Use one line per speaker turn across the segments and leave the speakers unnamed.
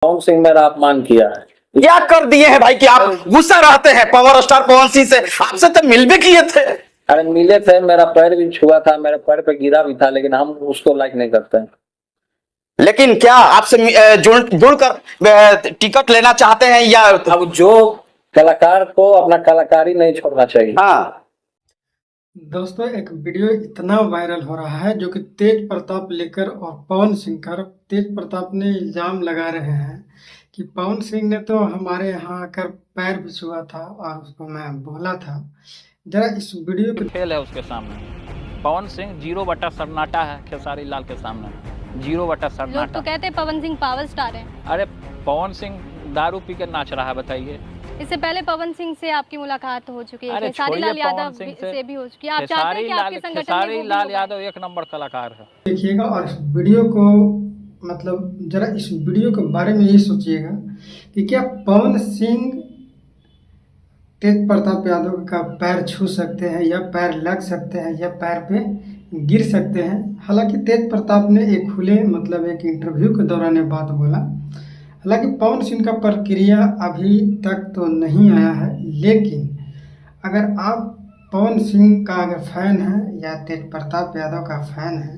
पवन सिंह मेरा अपमान किया है।
क्या कर दिए हैं भाई कि आप गुस्सा रहते हैं पावर स्टार पवन सिंह से? आपसे तो मिल भी किए थे।
अरे मिले थे, मेरा पैर भी छुआ था, मेरे पैर पे गिरा भी था, लेकिन हम उसको लाइक नहीं करते हैं।
लेकिन क्या आपसे जुड़कर टिकट लेना चाहते हैं या?
अब जो कलाकार को अपना कलाकारी नहीं छोड़ना चाहिए।
हाँ
दोस्तों, एक वीडियो इतना वायरल हो रहा है जो कि तेज प्रताप लेकर और पवन सिंह का तेज प्रताप ने इल्जाम लगा रहे हैं कि पवन सिंह ने तो हमारे यहाँ आकर पैर भी छुआ था और उसको मैं बोला था। जरा इस वीडियो को
फेल है उसके सामने। पवन सिंह 0 बटा सन्नाटा है खेसारी लाल के सामने। 0 बटा
लोग तो
सन्नाटा।
कहते हैं पवन सिंह पावर स्टार है।
अरे पवन सिंह दारू पी कर नाच रहा है, बताइए।
इससे पहले पवन सिंह से आपकी मुलाकात हो चुकी है,
अरे
खेसारी
छोड़िए
लाल
पवन
यादव
सिंह
से भी हो चुकी है। आप चाहते हैं कि आपके संगठन में
खेसारी
वो भी
लाल
लोग
यादव
आएं?
1 नंबर कलाकार है।
देखिएगा और इस वीडियो को मतलब जरा इस वीडियो के बारे में ये सोचिएगा कि क्या पवन सिंह तेज प्रताप यादव का पैर छू सकते हैं या पैर लग सकते हैं या पैर पे गिर सकते हैं। हालांकि तेज प्रताप ने एक खुले मतलब एक इंटरव्यू के दौरान ये बात बोला। हालांकि पवन सिंह का प्रक्रिया अभी तक तो नहीं आया है, लेकिन अगर आप पवन सिंह का अगर फैन है या तेज प्रताप यादव का फैन है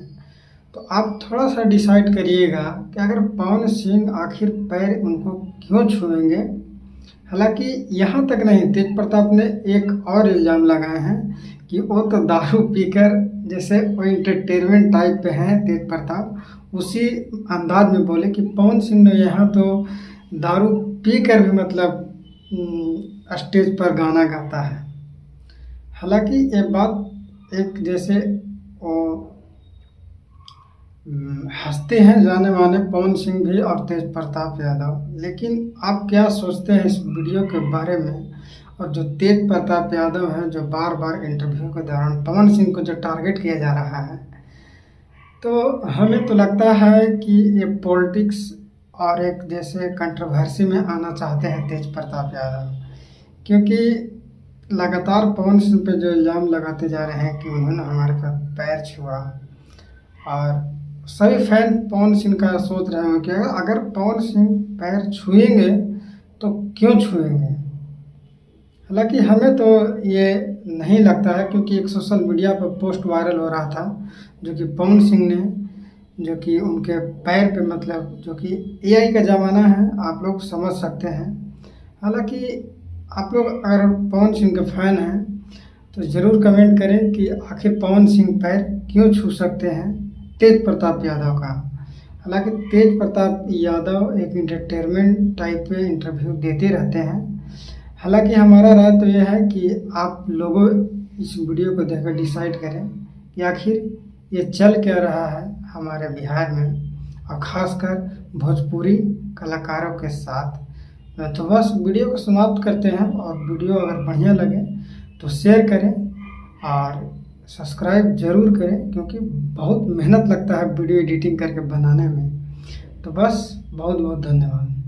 तो आप थोड़ा सा डिसाइड करिएगा कि अगर पवन सिंह आखिर पैर उनको क्यों छुएंगे। हालांकि यहाँ तक नहीं, तेज प्रताप ने एक और इल्ज़ाम लगाए हैं कि वो तो दारू पीकर, जैसे वो इंटरटेनमेंट टाइप पे हैं तेज प्रताप, उसी अंदाज में बोले कि पवन सिंह ने यहाँ तो दारू पीकर भी मतलब स्टेज पर गाना गाता है। हालांकि ये बात एक जैसे वो हंसते हैं जाने माने पवन सिंह भी और तेज प्रताप यादव, लेकिन आप क्या सोचते हैं इस वीडियो के बारे में? और जो तेज प्रताप यादव हैं जो बार बार इंटरव्यू के दौरान पवन सिंह को जो टारगेट किया जा रहा है, तो हमें तो लगता है कि ये पॉलिटिक्स और एक जैसे कंट्रोवर्सी में आना चाहते हैं तेज प्रताप यादव, क्योंकि लगातार पवन सिंह पे जो इल्ज़ाम लगाते जा रहे हैं कि उन्होंने हमारे पर पैर छुआ, और सभी फैन पवन सिंह का सोच रहे हैं कि अगर पवन सिंह पैर छुएंगे तो क्यों छुएंगे। हालांकि हमें तो ये नहीं लगता है, क्योंकि एक सोशल मीडिया पर पोस्ट वायरल हो रहा था जो कि पवन सिंह ने, जो कि उनके पैर पे मतलब, जो कि एआई का ज़माना है, आप लोग समझ सकते हैं। हालांकि आप लोग अगर पवन सिंह के फैन हैं तो ज़रूर कमेंट करें कि आखिर पवन सिंह पैर क्यों छू सकते हैं तेज प्रताप यादव का। हालांकि तेज प्रताप यादव एक इंटरटेनमेंट टाइप पे इंटरव्यू देते रहते हैं। हालांकि हमारा राय तो यह है कि आप लोगों इस वीडियो को देखकर डिसाइड करें कि आखिर ये चल क्या रहा है हमारे बिहार में, और ख़ासकर भोजपुरी कलाकारों के साथ। तो बस वीडियो को समाप्त करते हैं, और वीडियो अगर बढ़िया लगे तो शेयर करें और सब्सक्राइब ज़रूर करें, क्योंकि बहुत मेहनत लगता है वीडियो एडिटिंग करके बनाने में। तो बस बहुत बहुत धन्यवाद।